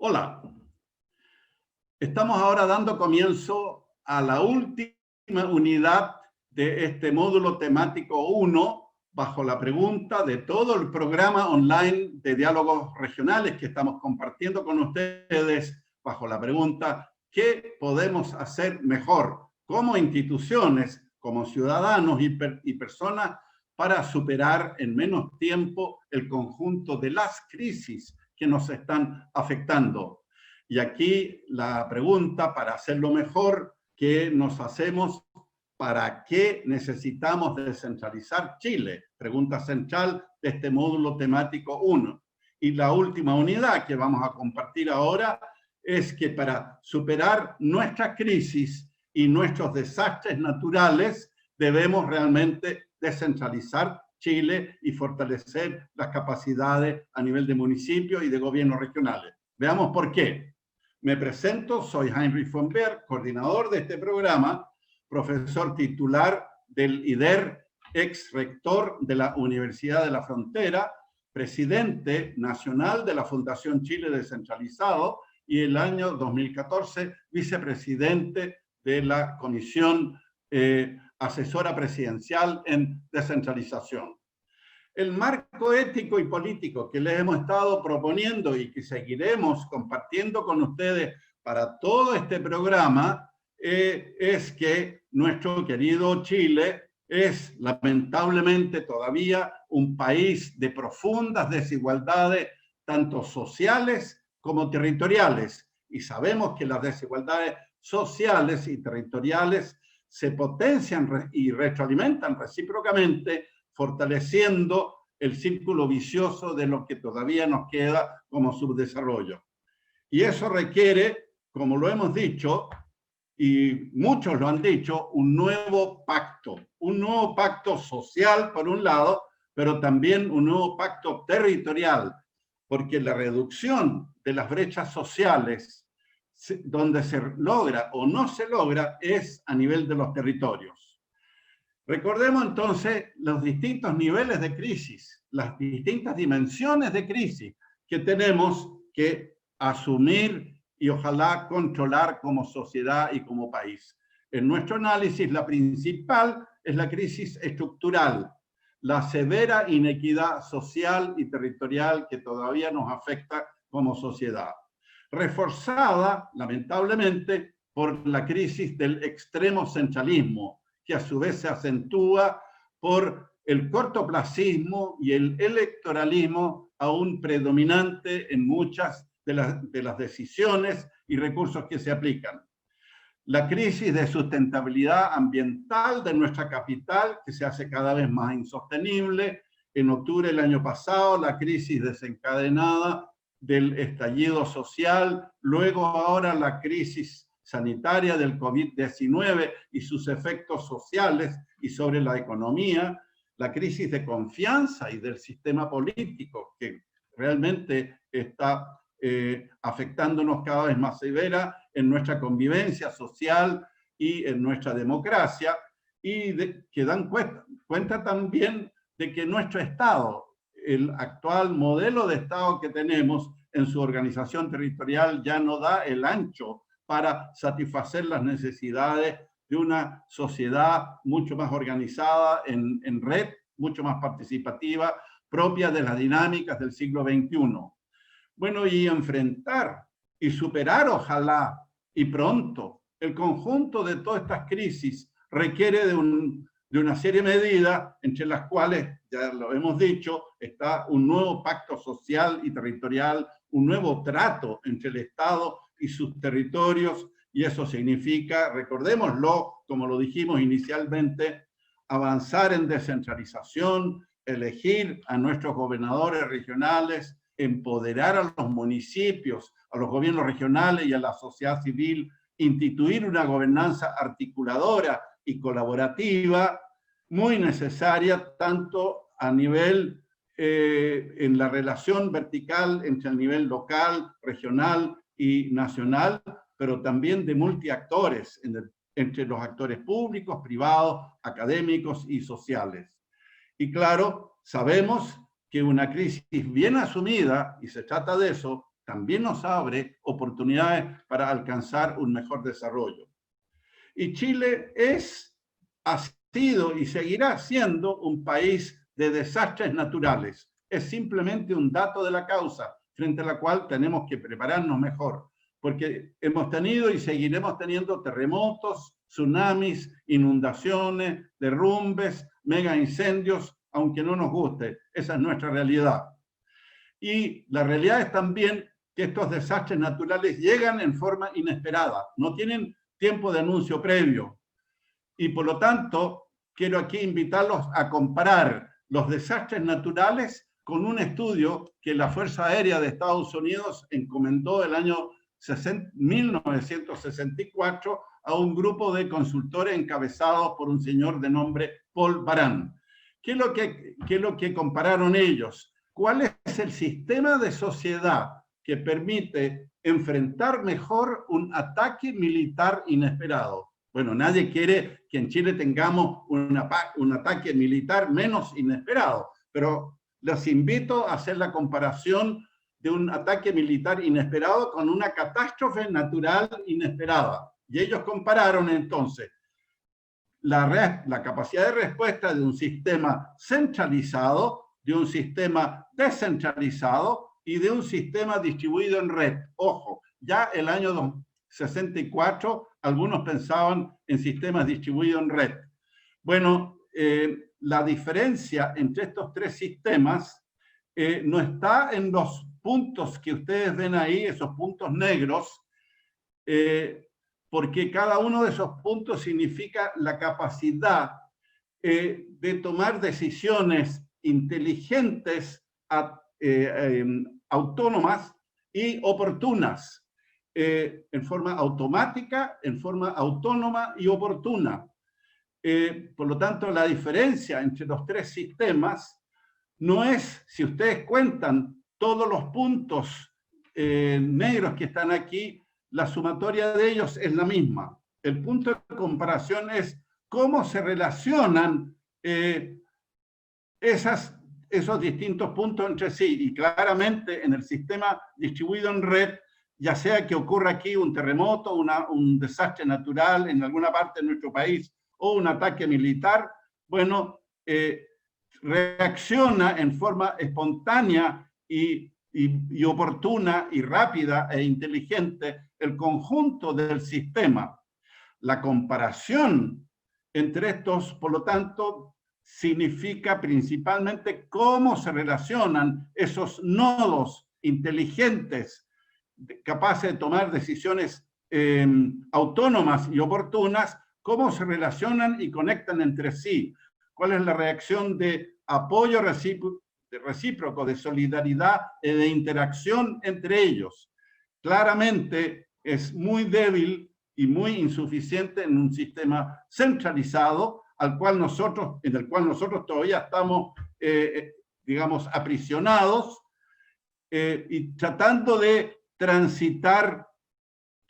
Hola, estamos ahora dando comienzo a la última unidad de este módulo temático 1 bajo la pregunta de todo el programa online de diálogos regionales que estamos compartiendo con ustedes bajo la pregunta ¿qué podemos hacer mejor como instituciones, como ciudadanos y personas para superar en menos tiempo el conjunto de las crisis que nos están afectando? Y aquí la pregunta, para hacerlo mejor, ¿qué nos hacemos? ¿Para qué necesitamos descentralizar Chile? Pregunta central de este módulo temático 1. Y la última unidad que vamos a compartir ahora es que para superar nuestra crisis y nuestros desastres naturales debemos realmente descentralizar Chile y fortalecer las capacidades a nivel de municipios y de gobiernos regionales. Veamos por qué. Me presento, soy Heinrich von Berg, coordinador de este programa, profesor titular del IDER, ex rector de la Universidad de la Frontera, presidente nacional de la Fundación Chile Descentralizado y el año 2014 vicepresidente de la Comisión Asesora Presidencial en Descentralización. El marco ético y político que les hemos estado proponiendo y que seguiremos compartiendo con ustedes para todo este programa es que nuestro querido Chile es lamentablemente todavía un país de profundas desigualdades, tanto sociales como territoriales. Y sabemos que las desigualdades sociales y territoriales se potencian y retroalimentan recíprocamente, fortaleciendo el círculo vicioso de lo que todavía nos queda como subdesarrollo. Y eso requiere, como lo hemos dicho, y muchos lo han dicho, un nuevo pacto social por un lado, pero también un nuevo pacto territorial, porque la reducción de las brechas sociales, donde se logra o no se logra, es a nivel de los territorios. Recordemos entonces los distintos niveles de crisis, las distintas dimensiones de crisis que tenemos que asumir y ojalá controlar como sociedad y como país. En nuestro análisis, la principal es la crisis estructural, la severa inequidad social y territorial que todavía nos afecta como sociedad, reforzada, lamentablemente, por la crisis del extremo centralismo, que a su vez se acentúa por el cortoplacismo y el electoralismo aún predominante en muchas de las decisiones y recursos que se aplican. La crisis de sustentabilidad ambiental de nuestra capital, que se hace cada vez más insostenible. En octubre del año pasado, la crisis desencadenada del estallido social, luego ahora la crisis sanitaria del COVID-19 y sus efectos sociales y sobre la economía, la crisis de confianza y del sistema político que realmente está afectándonos cada vez más severa en nuestra convivencia social y en nuestra democracia, y que dan cuenta también de que nuestro Estado, el actual modelo de Estado que tenemos en su organización territorial, ya no da el ancho para satisfacer las necesidades de una sociedad mucho más organizada en red, mucho más participativa, propia de las dinámicas del siglo XXI. Bueno, y enfrentar y superar, ojalá, y pronto, el conjunto de todas estas crisis requiere de una serie de medidas, entre las cuales, ya lo hemos dicho, está un nuevo pacto social y territorial, un nuevo trato entre el Estado y sus territorios, y eso significa, recordémoslo, como lo dijimos inicialmente, avanzar en descentralización, elegir a nuestros gobernadores regionales, empoderar a los municipios, a los gobiernos regionales y a la sociedad civil, instituir una gobernanza articuladora y colaborativa, muy necesaria tanto a nivel, en la relación vertical entre el nivel local, regional y nacional, pero también de multiactores, entre los actores públicos, privados, académicos y sociales. Y claro, sabemos que una crisis bien asumida, y se trata de eso, también nos abre oportunidades para alcanzar un mejor desarrollo. Y Chile ha sido y seguirá siendo un país de desastres naturales. Es simplemente un dato de la causa frente a la cual tenemos que prepararnos mejor, porque hemos tenido y seguiremos teniendo terremotos, tsunamis, inundaciones, derrumbes, mega incendios, aunque no nos guste. Esa es nuestra realidad. Y la realidad es también que estos desastres naturales llegan en forma inesperada, no tienen tiempo de anuncio previo. Y por lo tanto, quiero aquí invitarlos a comparar los desastres naturales con un estudio que la Fuerza Aérea de Estados Unidos encomendó el año 1964 a un grupo de consultores encabezados por un señor de nombre Paul Baran. ¿Qué es lo que compararon ellos? ¿Cuál es el sistema de sociedad que permite enfrentar mejor un ataque militar inesperado? Bueno, nadie quiere que en Chile tengamos un ataque militar menos inesperado, pero les invito a hacer la comparación de un ataque militar inesperado con una catástrofe natural inesperada. Y ellos compararon entonces la capacidad de respuesta de un sistema centralizado, de un sistema descentralizado y de un sistema distribuido en red. Ojo, ya el año 64 algunos pensaban en sistemas distribuidos en red. Bueno, la diferencia entre estos tres sistemas no está en los puntos que ustedes ven ahí, esos puntos negros, porque cada uno de esos puntos significa la capacidad de tomar decisiones inteligentes, autónomas y oportunas, en forma automática, en forma autónoma y oportuna. Por lo tanto, la diferencia entre los tres sistemas no es, si ustedes cuentan todos los puntos negros que están aquí, la sumatoria de ellos es la misma. El punto de comparación es cómo se relacionan esos distintos puntos entre sí. Y claramente en el sistema distribuido en red, ya sea que ocurra aquí un terremoto, un desastre natural en alguna parte de nuestro país o un ataque militar, bueno, reacciona en forma espontánea y oportuna y rápida e inteligente el conjunto del sistema. La comparación entre estos, por lo tanto, significa principalmente cómo se relacionan esos nodos inteligentes capaces de tomar decisiones autónomas y oportunas, cómo se relacionan y conectan entre sí. ¿Cuál es la reacción de apoyo recíproco, de solidaridad y de interacción entre ellos? Claramente es muy débil y muy insuficiente en un sistema centralizado en el cual nosotros todavía estamos, digamos, aprisionados y tratando de transitar,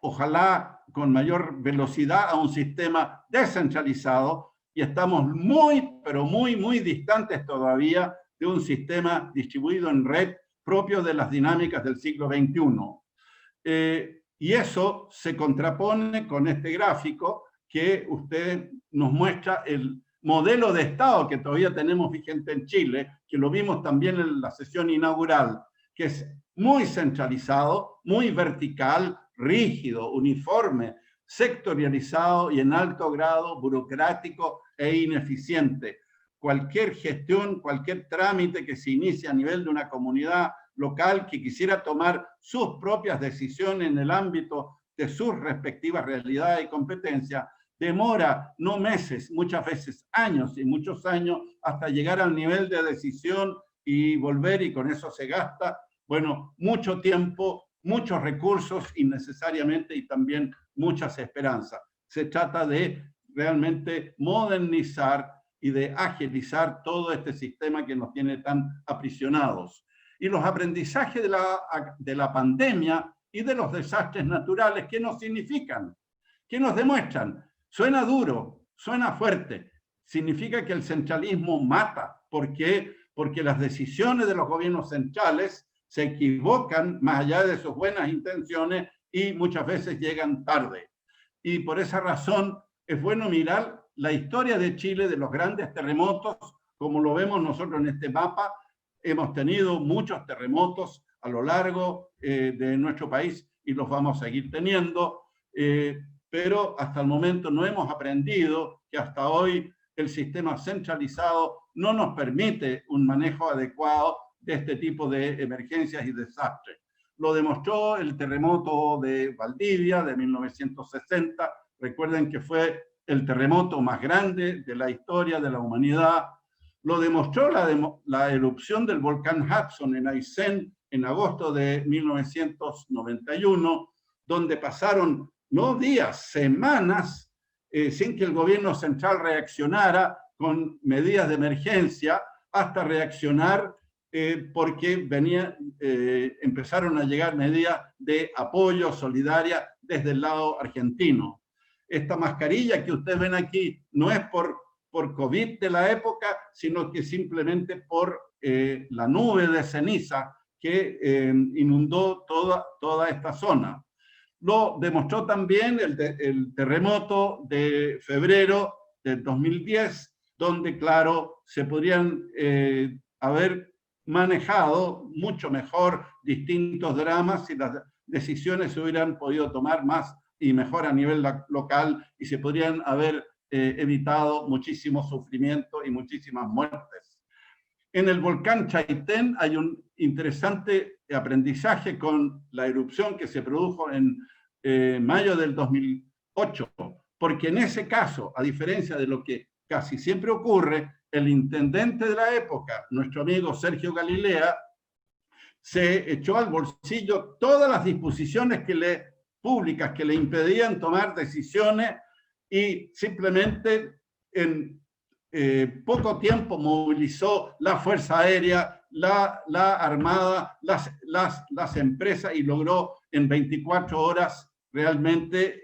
ojalá con mayor velocidad, a un sistema descentralizado, y estamos muy, pero muy, muy distantes todavía de un sistema distribuido en red propio de las dinámicas del siglo XXI. Y eso se contrapone con este gráfico que usted nos muestra el modelo de Estado que todavía tenemos vigente en Chile, que lo vimos también en la sesión inaugural, que es muy centralizado, muy vertical, rígido, uniforme, sectorializado y en alto grado burocrático e ineficiente. Cualquier gestión, cualquier trámite que se inicie a nivel de una comunidad local que quisiera tomar sus propias decisiones en el ámbito de sus respectivas realidades y competencias, demora no meses, muchas veces años y muchos años hasta llegar al nivel de decisión y volver, y con eso se gasta, bueno, mucho tiempo, muchos recursos innecesariamente y también muchas esperanzas. Se trata de realmente modernizar y de agilizar todo este sistema que nos tiene tan aprisionados. Y los aprendizajes de la pandemia y de los desastres naturales, ¿qué nos significan? ¿Qué nos demuestran? Suena duro, suena fuerte. Significa que el centralismo mata. ¿Por qué? Porque las decisiones de los gobiernos centrales se equivocan más allá de sus buenas intenciones y muchas veces llegan tarde. Y por esa razón es bueno mirar la historia de Chile, de los grandes terremotos, como lo vemos nosotros en este mapa. Hemos tenido muchos terremotos a lo largo de nuestro país y los vamos a seguir teniendo, pero hasta el momento no hemos aprendido que hasta hoy el sistema centralizado no nos permite un manejo adecuado de este tipo de emergencias y desastres. Lo demostró el terremoto de Valdivia de 1960. Recuerden que fue el terremoto más grande de la historia de la humanidad. Lo demostró la erupción del volcán Hudson en Aysén en agosto de 1991, donde pasaron no días, semanas, sin que el gobierno central reaccionara con medidas de emergencia, hasta reaccionar porque empezaron a llegar medidas de apoyo solidaria desde el lado argentino. Esta mascarilla que ustedes ven aquí no es por COVID de la época, sino que simplemente por la nube de ceniza que inundó toda esta zona. Lo demostró también el terremoto de febrero del 2010, donde, claro, se podrían haber manejado mucho mejor distintos dramas si las decisiones se hubieran podido tomar más y mejor a nivel local y se podrían haber evitado muchísimo sufrimiento y muchísimas muertes. En el volcán Chaitén hay un interesante aprendizaje con la erupción que se produjo en mayo del 2008, porque en ese caso, a diferencia de lo que casi siempre ocurre, el intendente de la época, nuestro amigo Sergio Galilea, se echó al bolsillo todas las disposiciones públicas que le impedían tomar decisiones y simplemente en poco tiempo movilizó la Fuerza Aérea, la Armada, las empresas y logró en 24 horas realmente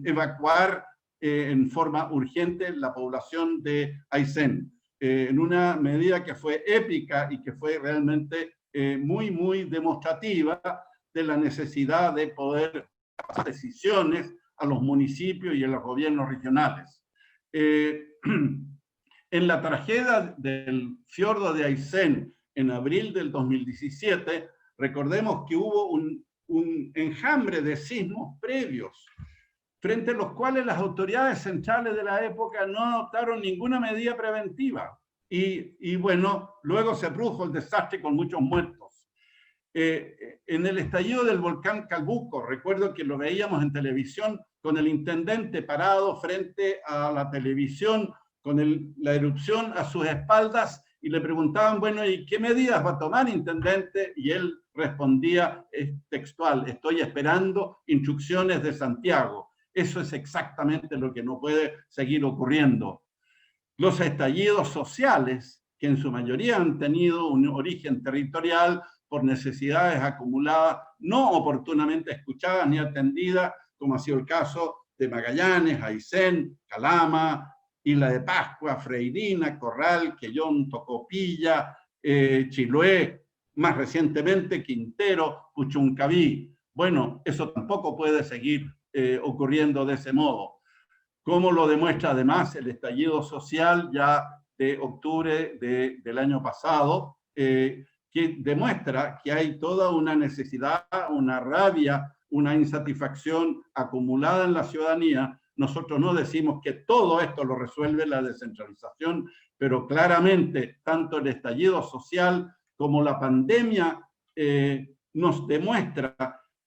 evacuar en forma urgente la población de Aysén, en una medida que fue épica y que fue realmente muy, muy demostrativa de la necesidad de poder hacer decisiones a los municipios y a los gobiernos regionales. En la tragedia del fiordo de Aysén en abril del 2017, recordemos que hubo un enjambre de sismos previos, frente a los cuales las autoridades centrales de la época no adoptaron ninguna medida preventiva. Y bueno, luego se produjo el desastre con muchos muertos. En el estallido del volcán Calbuco, recuerdo que lo veíamos en televisión con el intendente parado frente a la televisión, con la erupción a sus espaldas, y le preguntaban, bueno, ¿y qué medidas va a tomar, intendente? Y él respondía textual: estoy esperando instrucciones de Santiago. Eso es exactamente lo que no puede seguir ocurriendo. Los estallidos sociales, que en su mayoría han tenido un origen territorial por necesidades acumuladas, no oportunamente escuchadas ni atendidas, como ha sido el caso de Magallanes, Aysén, Calama, Isla de Pascua, Freirina, Corral, Quellón, Tocopilla, Chiloé, más recientemente Quintero, Puchuncaví. Bueno, eso tampoco puede seguir ocurriendo de ese modo, como lo demuestra además el estallido social ya de octubre del año pasado, que demuestra que hay toda una necesidad, una rabia, una insatisfacción acumulada en la ciudadanía. Nosotros no decimos que todo esto lo resuelve la descentralización, pero claramente tanto el estallido social como la pandemia nos demuestra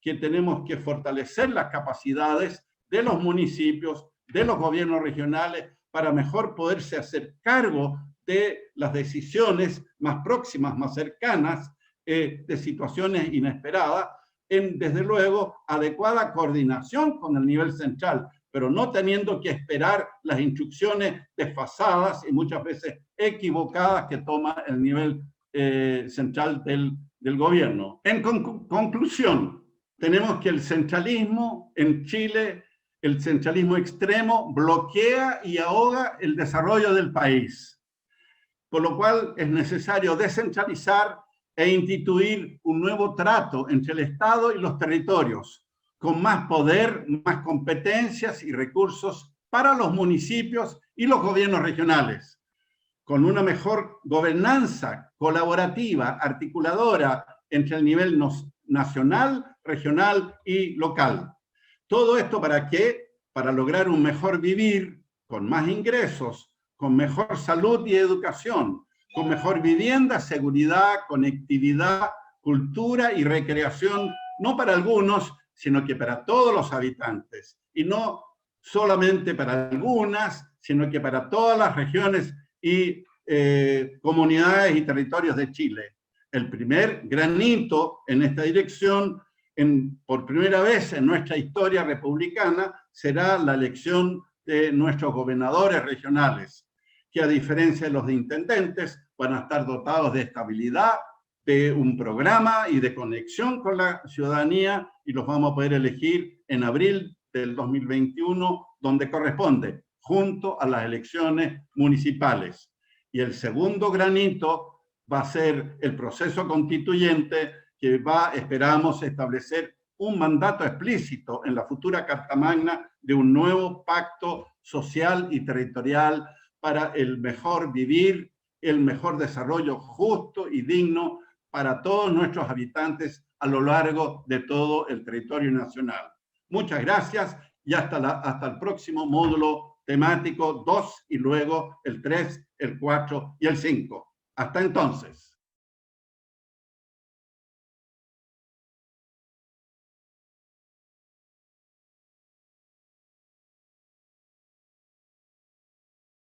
que tenemos que fortalecer las capacidades de los municipios, de los gobiernos regionales, para mejor poderse hacer cargo de las decisiones más próximas, más cercanas, de situaciones inesperadas, en, desde luego, adecuada coordinación con el nivel central, pero no teniendo que esperar las instrucciones desfasadas y muchas veces equivocadas que toma el nivel central del gobierno. En conclusión, tenemos que el centralismo en Chile, el centralismo extremo, bloquea y ahoga el desarrollo del país, por lo cual es necesario descentralizar e instituir un nuevo trato entre el Estado y los territorios, con más poder, más competencias y recursos para los municipios y los gobiernos regionales, con una mejor gobernanza colaborativa, articuladora entre el nivel nacional, regional y local. ¿Todo esto para qué? Para lograr un mejor vivir, con más ingresos, con mejor salud y educación, con mejor vivienda, seguridad, conectividad, cultura y recreación, no para algunos, sino que para todos los habitantes, y no solamente para algunas, sino que para todas las regiones y comunidades y territorios de Chile. El primer granito en esta dirección, por primera vez en nuestra historia republicana, será la elección de nuestros gobernadores regionales, que a diferencia de los de intendentes, van a estar dotados de estabilidad, de un programa y de conexión con la ciudadanía, y los vamos a poder elegir en abril del 2021, donde corresponde, junto a las elecciones municipales. Y el segundo granito va a ser el proceso constituyente, que esperamos, establecer un mandato explícito en la futura Carta Magna de un nuevo pacto social y territorial para el mejor vivir, el mejor desarrollo justo y digno para todos nuestros habitantes a lo largo de todo el territorio nacional. Muchas gracias y hasta el próximo módulo temático 2 y luego el 3, el 4 y el 5. Hasta entonces.